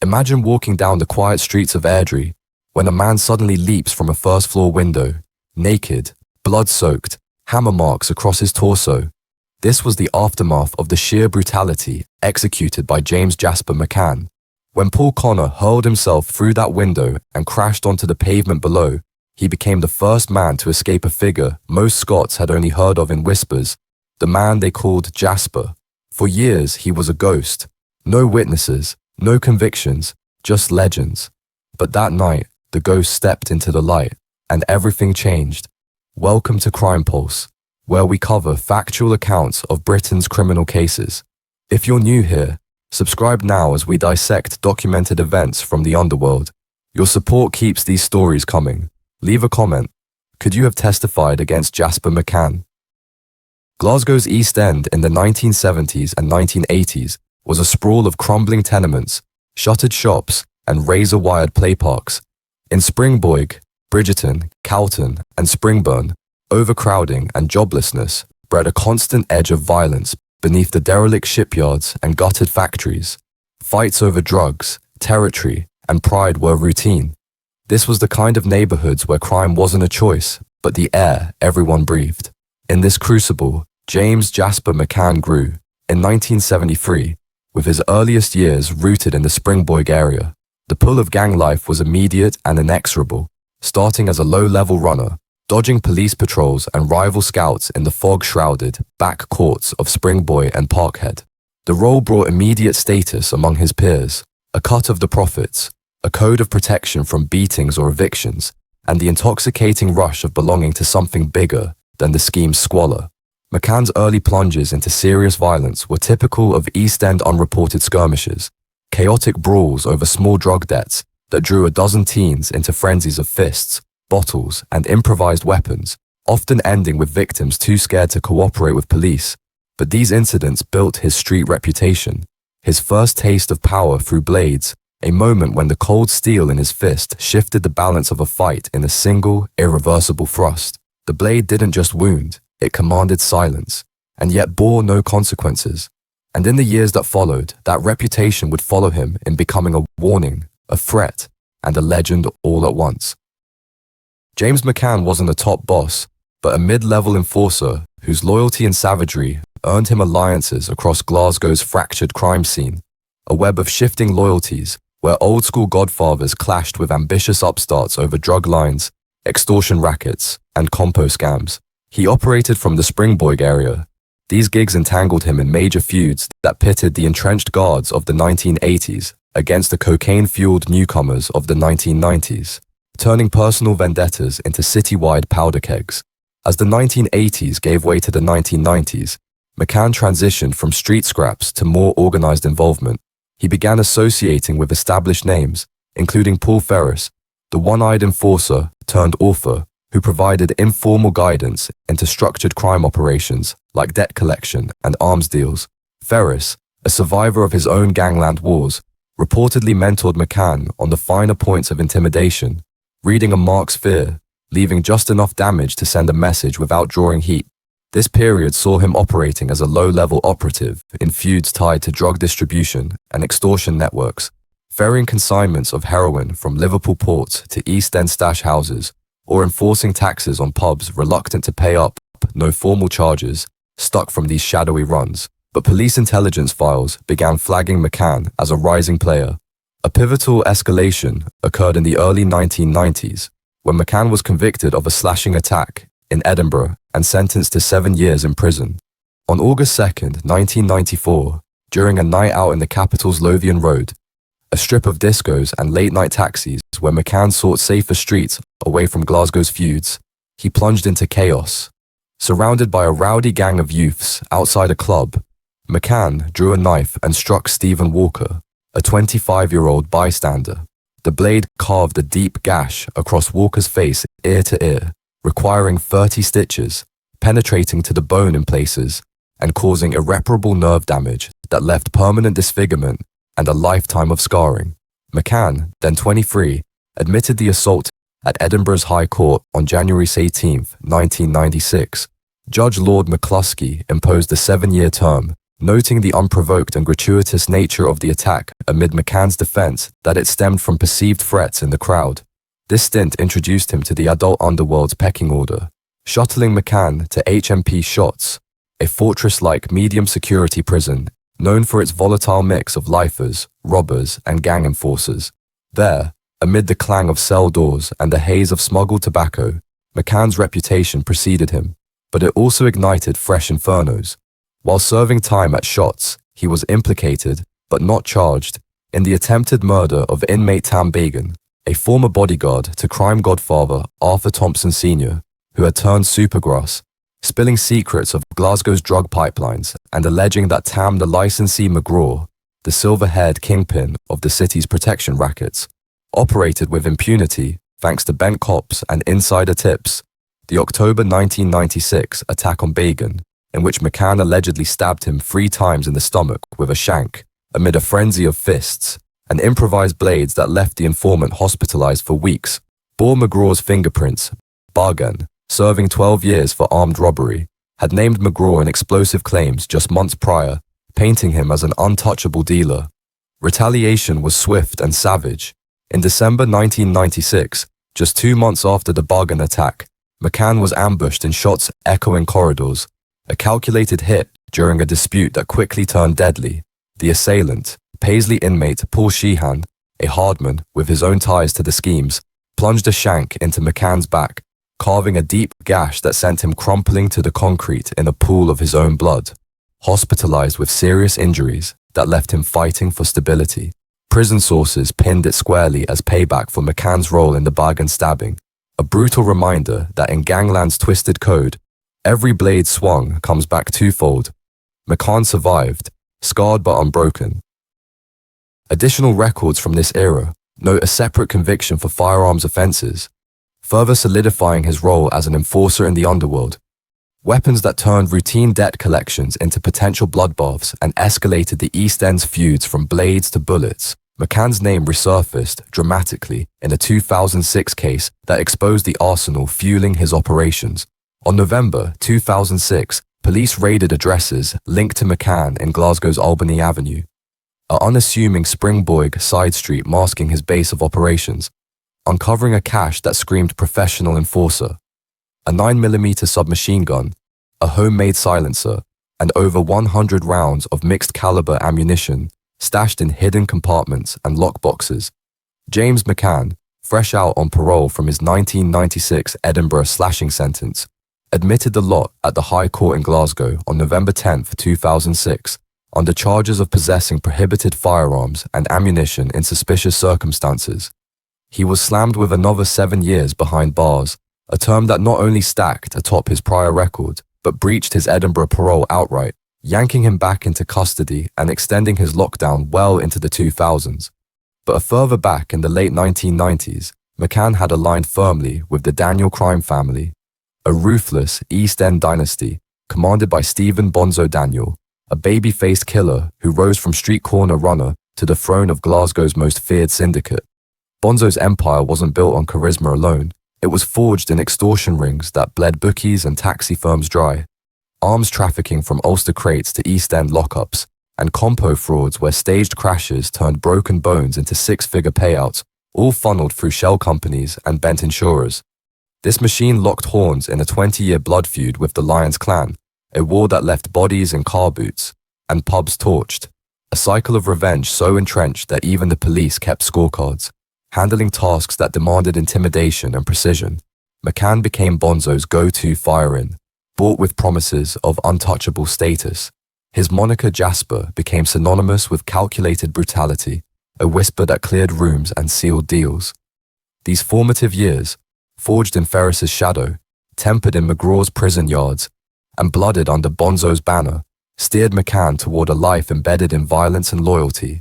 Imagine walking down the quiet streets of Airdrie when a man suddenly leaps from a first-floor window, naked, blood-soaked, hammer marks across his torso. This was the aftermath of the sheer brutality executed by James Jasper McCann. When Paul Connor hurled himself through that window and crashed onto the pavement below, he became the first man to escape a figure most Scots had only heard of in whispers, the man they called Jasper. For years, he was a ghost. No witnesses, no convictions, just legends. But that night, the ghost stepped into the light, and everything changed. Welcome to Crime Pulse, where we cover factual accounts of Britain's criminal cases. If you're new here, subscribe now as we dissect documented events from the Underworld. Your support keeps these stories coming. Leave a comment. Could you have testified against Jasper McCann? Glasgow's East End in the 1970s and 1980s was a sprawl of crumbling tenements, shuttered shops, and razor-wired play parks. In Springboig, Bridgerton, Calton, and Springburn, overcrowding and joblessness bred a constant edge of violence beneath the derelict shipyards and gutted factories. Fights over drugs, territory, and pride were routine. This was the kind of neighborhoods where crime wasn't a choice, but the air everyone breathed. In this crucible, James Jasper McCann grew, in 1973, with his earliest years rooted in the Springboig area. The pull of gang life was immediate and inexorable, starting as a low-level runner, dodging police patrols and rival scouts in the fog-shrouded back courts of Springboy and Parkhead. The role brought immediate status among his peers, a cut of the profits, a code of protection from beatings or evictions, and the intoxicating rush of belonging to something bigger than the scheme's squalor. McCann's early plunges into serious violence were typical of East End unreported skirmishes, chaotic brawls over small drug debts that drew a dozen teens into frenzies of fists, bottles, and improvised weapons, often ending with victims too scared to cooperate with police. But these incidents built his street reputation, his first taste of power through blades, a moment when the cold steel in his fist shifted the balance of a fight in a single, irreversible thrust. The blade didn't just wound, it commanded silence, and yet bore no consequences. And in the years that followed, that reputation would follow him in becoming a warning, a threat, and a legend all at once. James McCann wasn't a top boss, but a mid-level enforcer whose loyalty and savagery earned him alliances across Glasgow's fractured crime scene, a web of shifting loyalties where old-school godfathers clashed with ambitious upstarts over drug lines, extortion rackets, and compo scams. He operated from the Springboig area. These gigs entangled him in major feuds that pitted the entrenched guards of the 1980s against the cocaine-fueled newcomers of the 1990s, turning personal vendettas into citywide powder kegs. As the 1980s gave way to the 1990s, McCann transitioned from street scraps to more organized involvement. He began associating with established names, including Paul Ferris, the one-eyed enforcer turned author, who provided informal guidance into structured crime operations like debt collection and arms deals. Ferris, a survivor of his own gangland wars, reportedly mentored McCann on the finer points of intimidation, reading a mark's fear, leaving just enough damage to send a message without drawing heat. This period saw him operating as a low-level operative in feuds tied to drug distribution and extortion networks, ferrying consignments of heroin from Liverpool ports to East End stash houses, or enforcing taxes on pubs reluctant to pay up. No formal charges stuck from these shadowy runs, but police intelligence files began flagging McCann as a rising player. A pivotal escalation occurred in the early 1990s, when McCann was convicted of a slashing attack in Edinburgh and sentenced to 7 years in prison. On August 2nd, 1994, during a night out in the capital's Lothian Road, a strip of discos and late-night taxis where McCann sought safer streets away from Glasgow's feuds, he plunged into chaos. Surrounded by a rowdy gang of youths outside a club, McCann drew a knife and struck Stephen Walker, a 25-year-old bystander. The blade carved a deep gash across Walker's face ear to ear, requiring 30 stitches, penetrating to the bone in places, and causing irreparable nerve damage that left permanent disfigurement and a lifetime of scarring. McCann, then 23, admitted the assault at Edinburgh's High Court on January 18, 1996. Judge Lord McCluskey imposed a 7-year term, noting the unprovoked and gratuitous nature of the attack amid McCann's defense that it stemmed from perceived threats in the crowd. This stint introduced him to the adult underworld's pecking order, shuttling McCann to HMP Shots, a fortress-like medium-security prison known for its volatile mix of lifers, robbers, and gang enforcers. There, amid the clang of cell doors and the haze of smuggled tobacco, McCann's reputation preceded him, but it also ignited fresh infernos. While serving time at Shots, he was implicated, but not charged, in the attempted murder of inmate Tam Bagan, a former bodyguard to crime godfather Arthur Thompson Sr., who had turned supergrass, spilling secrets of Glasgow's drug pipelines and alleging that Tam the licensee McGraw, the silver-haired kingpin of the city's protection rackets, operated with impunity thanks to bent cops and insider tips. The October 1996 attack on Bagan, in which McCann allegedly stabbed him 3 times in the stomach with a shank, amid a frenzy of fists and improvised blades that left the informant hospitalized for weeks, bore McGraw's fingerprints. Bagan, serving 12 years for armed robbery, had named McGraw in explosive claims just months prior, painting him as an untouchable dealer. Retaliation was swift and savage. In December 1996, just 2 months after the Bagan attack, McCann was ambushed in Shots' echoing corridors, a calculated hit during a dispute that quickly turned deadly. The assailant, Paisley inmate Paul Sheehan, a hardman with his own ties to the schemes, plunged a shank into McCann's back, carving a deep gash that sent him crumpling to the concrete in a pool of his own blood. Hospitalized with serious injuries that left him fighting for stability, prison sources pinned it squarely as payback for McCann's role in the Bagan stabbing, a brutal reminder that in Gangland's twisted code, every blade swung comes back twofold. McCann survived, scarred but unbroken. Additional records from this era note a separate conviction for firearms offenses, further solidifying his role as an enforcer in the underworld. Weapons that turned routine debt collections into potential bloodbaths and escalated the East End's feuds from blades to bullets. McCann's name resurfaced dramatically in a 2006 case that exposed the arsenal fueling his operations. On November 2006, police raided addresses linked to McCann in Glasgow's Albany Avenue, an unassuming Springboig side street masking his base of operations, uncovering a cache that screamed professional enforcer. A 9mm submachine gun, a homemade silencer, and over 100 rounds of mixed-caliber ammunition stashed in hidden compartments and lockboxes. James McCann, fresh out on parole from his 1996 Edinburgh slashing sentence, admitted the lot at the High Court in Glasgow on November 10, 2006, under charges of possessing prohibited firearms and ammunition in suspicious circumstances. He was slammed with another 7 years behind bars, a term that not only stacked atop his prior record, but breached his Edinburgh parole outright, yanking him back into custody and extending his lockdown well into the 2000s. But further back in the late 1990s, McCann had aligned firmly with the Daniel crime family, a ruthless East End dynasty commanded by Stephen Bonzo Daniel, a baby-faced killer who rose from street corner runner to the throne of Glasgow's most feared syndicate. Bonzo's empire wasn't built on charisma alone. It was forged in extortion rings that bled bookies and taxi firms dry, arms trafficking from Ulster crates to East End lockups, and compo frauds where staged crashes turned broken bones into 6-figure payouts, all funneled through shell companies and bent insurers. This machine locked horns in a 20-year blood feud with the Lyons clan, a war that left bodies in car boots and pubs torched, a cycle of revenge so entrenched that even the police kept scorecards, handling tasks that demanded intimidation and precision. McCann became Bonzo's go-to fire-in, bought with promises of untouchable status. His moniker Jasper became synonymous with calculated brutality, a whisper that cleared rooms and sealed deals. These formative years, forged in Ferris's shadow, tempered in McGraw's prison yards, and blooded under Bonzo's banner, steered McCann toward a life embedded in violence and loyalty.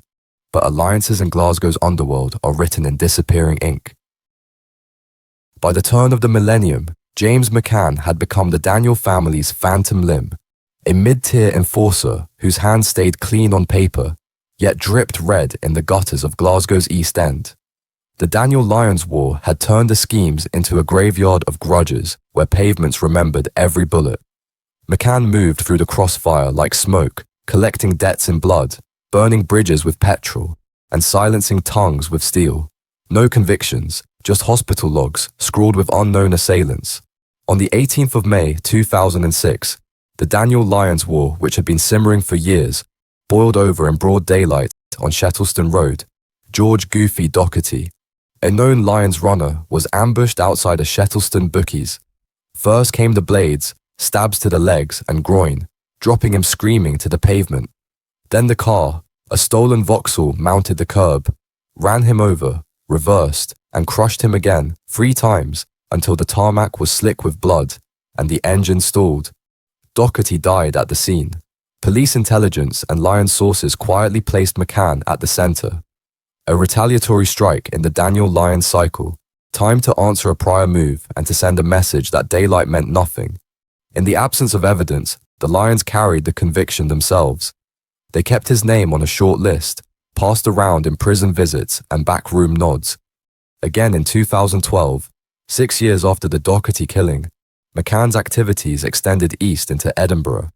But alliances in Glasgow's underworld are written in disappearing ink. By the turn of the millennium, James McCann had become the Daniel family's phantom limb, a mid-tier enforcer whose hands stayed clean on paper, yet dripped red in the gutters of Glasgow's East End. The Daniel Lyons War had turned the schemes into a graveyard of grudges where pavements remembered every bullet. McCann moved through the crossfire like smoke, collecting debts in blood, burning bridges with petrol, and silencing tongues with steel. No convictions, just hospital logs scrawled with unknown assailants. On the 18th of May 2006, the Daniel Lyons War, which had been simmering for years, boiled over in broad daylight on Shettleston Road. George Goofy Doherty, a known Lions runner, was ambushed outside a Shettleston bookies. First came the blades, stabs to the legs and groin, dropping him screaming to the pavement. Then the car, a stolen Vauxhall mounted the curb, ran him over, reversed, and crushed him again 3 times until the tarmac was slick with blood and the engine stalled. Doherty died at the scene. Police intelligence and Lions sources quietly placed McCann at the center. A retaliatory strike in the Daniel Lyons cycle, time to answer a prior move and to send a message that daylight meant nothing. In the absence of evidence, the Lions carried the conviction themselves. They kept his name on a short list, passed around in prison visits and backroom nods. Again in 2012, 6 years after the Doherty killing, McCann's activities extended east into Edinburgh.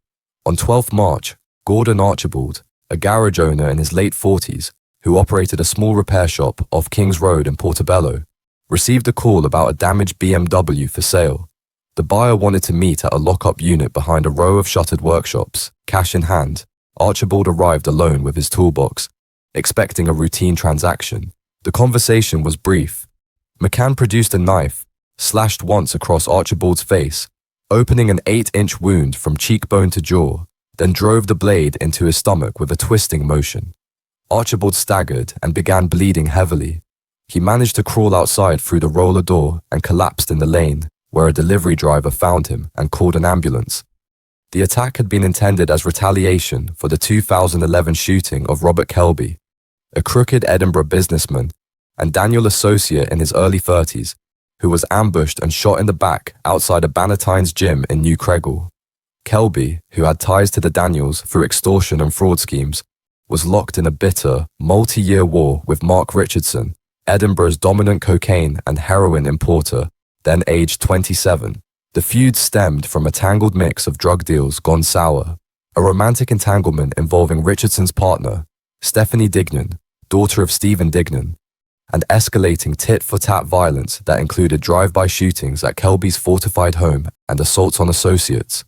On 12th March, Gordon Archibald, a garage owner in his late 40s, who operated a small repair shop off King's Road in Portobello, received a call about a damaged BMW for sale. The buyer wanted to meet at a lock-up unit behind a row of shuttered workshops, cash in hand. Archibald arrived alone with his toolbox, expecting a routine transaction. The conversation was brief. McCann produced a knife, slashed once across Archibald's face, opening an 8-inch wound from cheekbone to jaw, then drove the blade into his stomach with a twisting motion. Archibald staggered and began bleeding heavily. He managed to crawl outside through the roller door and collapsed in the lane, where a delivery driver found him and called an ambulance. The attack had been intended as retaliation for the 2011 shooting of Robert Kelby, a crooked Edinburgh businessman and Daniel associate in his early 30s, who was ambushed and shot in the back outside a Bannatyne's gym in New Creggle. Kelby, who had ties to the Daniels through extortion and fraud schemes, was locked in a bitter, multi-year war with Mark Richardson, Edinburgh's dominant cocaine and heroin importer, then aged 27. The feud stemmed from a tangled mix of drug deals gone sour, a romantic entanglement involving Richardson's partner, Stephanie Dignan, daughter of Stephen Dignan, and escalating tit-for-tat violence that included drive-by shootings at Kelby's fortified home and assaults on associates.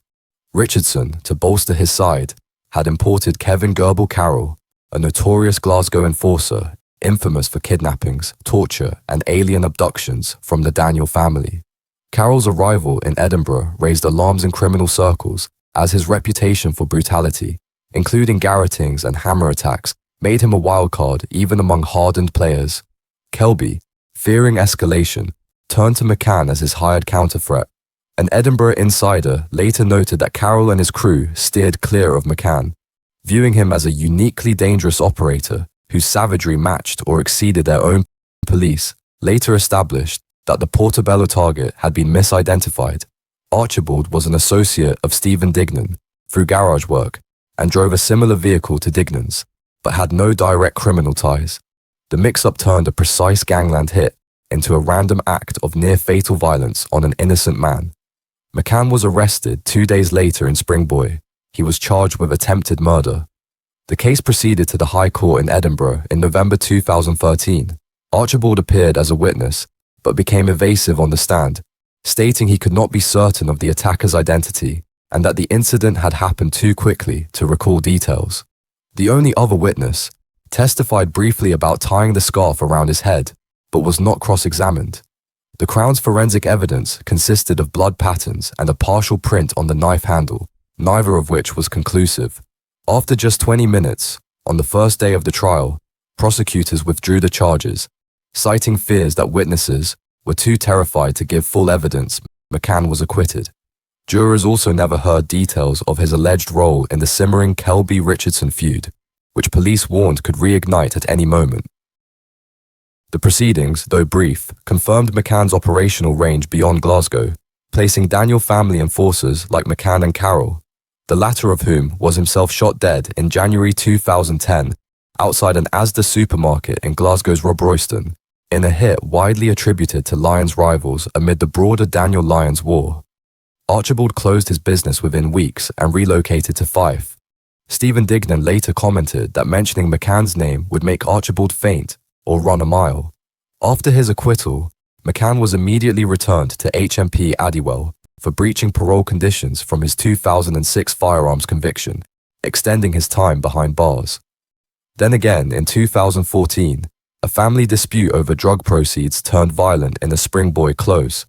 Richardson, to bolster his side, had imported Kevin Gerbil Carroll, a notorious Glasgow enforcer, infamous for kidnappings, torture, and alien abductions from the Daniel family. Carroll's arrival in Edinburgh raised alarms in criminal circles, as his reputation for brutality, including garrotings and hammer attacks, made him a wildcard even among hardened players. Kelby, fearing escalation, turned to McCann as his hired counter-threat. An Edinburgh insider later noted that Carroll and his crew steered clear of McCann, viewing him as a uniquely dangerous operator whose savagery matched or exceeded their own. Police later established that the Portobello target had been misidentified. Archibald was an associate of Stephen Dignan through garage work and drove a similar vehicle to Dignan's, but had no direct criminal ties. The mix-up turned a precise gangland hit into a random act of near-fatal violence on an innocent man. McCann was arrested 2 days later in Springboy. He was charged with attempted murder. The case proceeded to the High Court in Edinburgh in November 2013. Archibald appeared as a witness, but became evasive on the stand, stating he could not be certain of the attacker's identity and that the incident had happened too quickly to recall details. The only other witness testified briefly about tying the scarf around his head, but was not cross-examined. The Crown's forensic evidence consisted of blood patterns and a partial print on the knife handle, neither of which was conclusive. After just 20 minutes, on the first day of the trial, prosecutors withdrew the charges, citing fears that witnesses were too terrified to give full evidence. McCann was acquitted. Jurors also never heard details of his alleged role in the simmering Kelby-Richardson feud, which police warned could reignite at any moment. The proceedings, though brief, confirmed McCann's operational range beyond Glasgow, placing Daniel family enforcers like McCann and Carroll, the latter of whom was himself shot dead in January 2010 outside an Asda supermarket in Glasgow's Rob Royston, in a hit widely attributed to Lyons rivals amid the broader Daniel Lyons war. Archibald closed his business within weeks and relocated to Fife. Stephen Dignan later commented that mentioning McCann's name would make Archibald faint or run a mile. After his acquittal, McCann was immediately returned to HMP Addywell for breaching parole conditions from his 2006 firearms conviction, extending his time behind bars. Then again, in 2014, a family dispute over drug proceeds turned violent in the Springboy Close.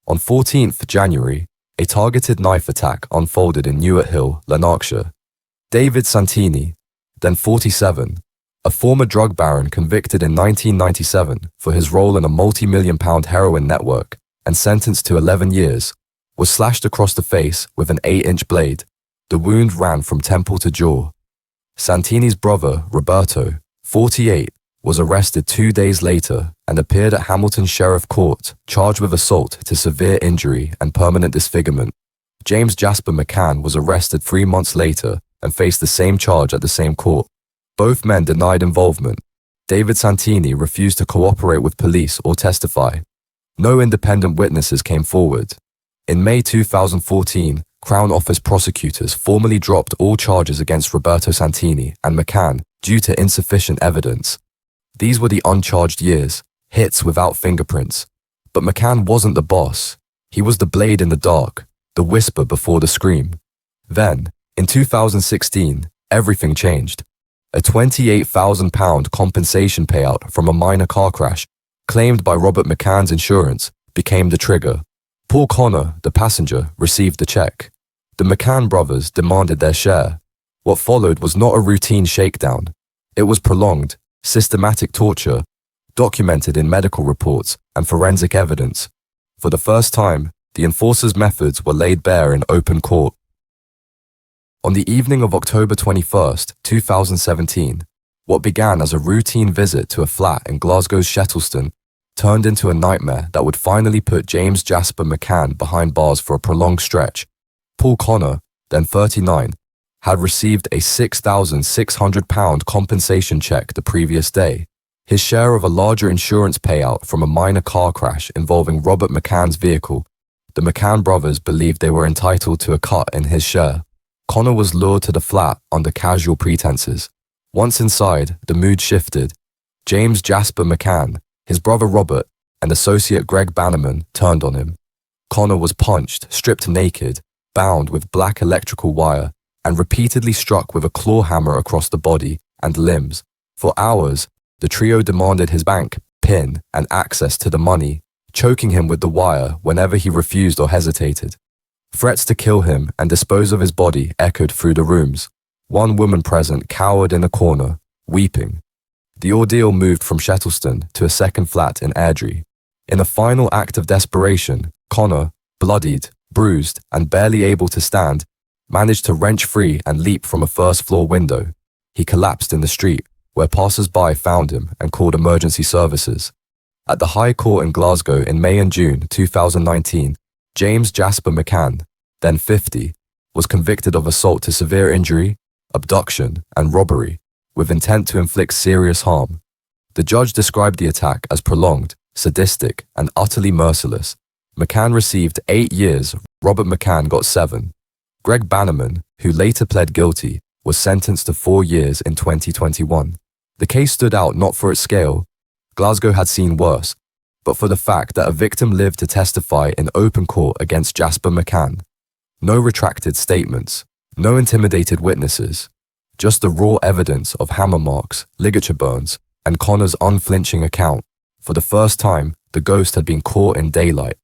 On 14th January, a targeted knife attack unfolded in Newett Hill, Lanarkshire. David Santini, then 47, a former drug baron convicted in 1997 for his role in a multi-million-pound heroin network and sentenced to 11 years, was slashed across the face with an 8-inch blade. The wound ran from temple to jaw. Santini's brother, Roberto, 48, was arrested 2 days later and appeared at Hamilton Sheriff Court, charged with assault to severe injury and permanent disfigurement. James Jasper McCann was arrested 3 months later and faced the same charge at the same court. Both men denied involvement. David Santini refused to cooperate with police or testify. No independent witnesses came forward. In May 2014, Crown Office prosecutors formally dropped all charges against Roberto Santini and McCann due to insufficient evidence. These were the uncharged years, hits without fingerprints. But McCann wasn't the boss. He was the blade in the dark, the whisper before the scream. Then, in 2016, everything changed. A £28,000 compensation payout from a minor car crash, claimed by Robert McCann's insurance, became the trigger. Paul Connor, the passenger, received the check. The McCann brothers demanded their share. What followed was not a routine shakedown. It was prolonged, systematic torture, documented in medical reports and forensic evidence. For the first time, the enforcers' methods were laid bare in open court. On the evening of October 21, 2017, what began as a routine visit to a flat in Glasgow's Shettleston turned into a nightmare that would finally put James Jasper McCann behind bars for a prolonged stretch. Paul Connor, then 39, had received a £6,600 compensation check the previous day, his share of a larger insurance payout from a minor car crash involving Robert McCann's vehicle. The McCann brothers believed they were entitled to a cut in his share. Connor was lured to the flat under casual pretenses. Once inside, the mood shifted. James Jasper McCann, his brother Robert, and associate Greg Bannerman turned on him. Connor was punched, stripped naked, bound with black electrical wire, and repeatedly struck with a claw hammer across the body and limbs. For hours, the trio demanded his bank, PIN, and access to the money, choking him with the wire whenever he refused or hesitated. Threats to kill him and dispose of his body echoed through the rooms. One woman present cowered in a corner, weeping. The ordeal moved from Shettleston to a second flat in Airdrie. In a final act of desperation, Connor, bloodied, bruised, and barely able to stand, managed to wrench free and leap from a first-floor window. He collapsed in the street, where passers-by found him and called emergency services. At the High Court in Glasgow in May and June 2019, James Jasper McCann, then 50, was convicted of assault to severe injury, abduction, and robbery, with intent to inflict serious harm. The judge described the attack as prolonged, sadistic, and utterly merciless. McCann received 8 years, Robert McCann got 7. Greg Bannerman, who later pled guilty, was sentenced to 4 years in 2021. The case stood out not for its scale. Glasgow had seen worse, but for the fact that a victim lived to testify in open court against Jasper McCann. No retracted statements, no intimidated witnesses, just the raw evidence of hammer marks, ligature burns, and Connor's unflinching account. For the first time, the ghost had been caught in daylight.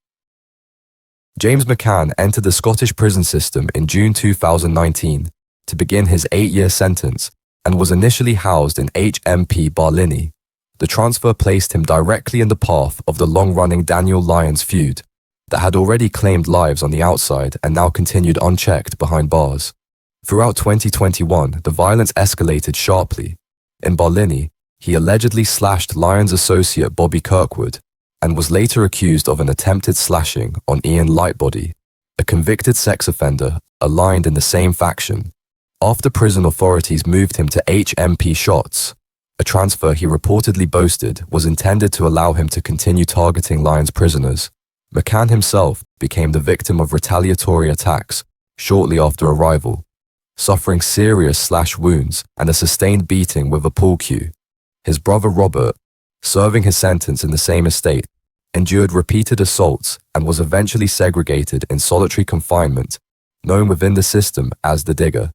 James McCann entered the Scottish prison system in June 2019 to begin his 8-year sentence and was initially housed in HMP Barlinnie. The transfer placed him directly in the path of the long-running Daniel Lyons feud that had already claimed lives on the outside and now continued unchecked behind bars. Throughout 2021, the violence escalated sharply. In Barlinnie, he allegedly slashed Lyons' associate Bobby Kirkwood and was later accused of an attempted slashing on Ian Lightbody, a convicted sex offender aligned in the same faction. After prison authorities moved him to HMP Shotts, a transfer he reportedly boasted was intended to allow him to continue targeting Lyons prisoners. McCann himself became the victim of retaliatory attacks shortly after arrival. suffering serious slash wounds and a sustained beating with a pool cue. His brother Robert, serving his sentence in the same estate, endured repeated assaults and was eventually segregated in solitary confinement, known within the system as the Digger.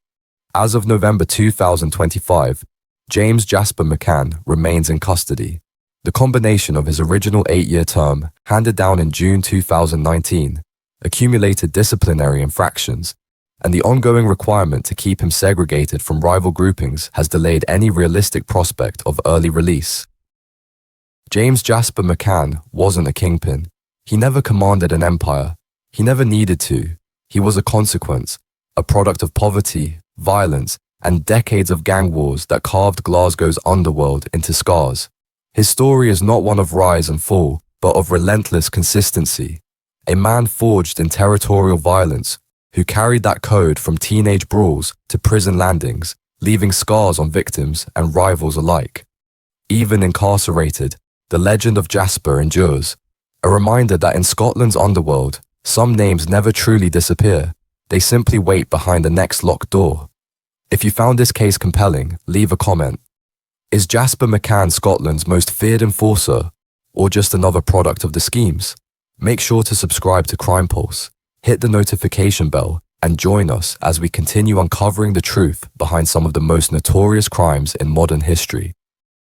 As of November 2025, James Jasper McCann remains in custody. The combination of his original 8-year term, handed down in June 2019, accumulated disciplinary infractions, and the ongoing requirement to keep him segregated from rival groupings has delayed any realistic prospect of early release. James Jasper McCann wasn't a kingpin. He never commanded an empire. He never needed to. He was a consequence, a product of poverty, violence, and decades of gang wars that carved Glasgow's underworld into scars. His story is not one of rise and fall, but of relentless consistency. A man forged in territorial violence, who carried that code from teenage brawls to prison landings, leaving scars on victims and rivals alike. Even incarcerated, the legend of Jasper endures, a reminder that in Scotland's underworld, some names never truly disappear. They simply wait behind the next locked door. If you found this case compelling, leave a comment. Is Jasper McCann Scotland's most feared enforcer, or just another product of the schemes? Make sure to subscribe to Crime Pulse, hit the notification bell, and join us as we continue uncovering the truth behind some of the most notorious crimes in modern history.